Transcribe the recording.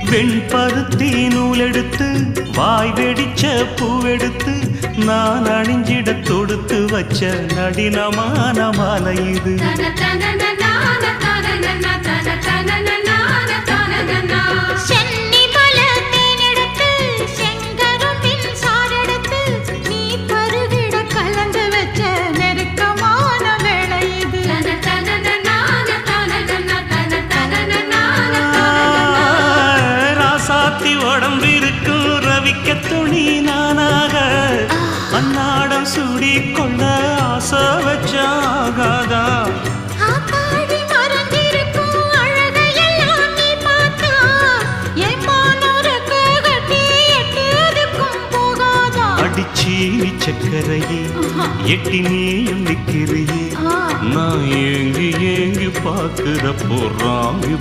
வெண்பருத்தி நூலெடுத்து வாய் வெடிச்ச பூவெடுத்து நான் அணிஞ்சிட தொடுத்து வச்ச நடினமான மாலை இது. உடம்பிருக்கும் ரவிக்க துணி நானாக அன்னாடம் சூடி கொள்ள ஆசை வச்சாகாதா. அடிச்சீனி சக்கரையே எட்டி நீயும் நிக்கிறியே நான் ஏங்கி ஏங்கி பார்க்கிற போறாங்க.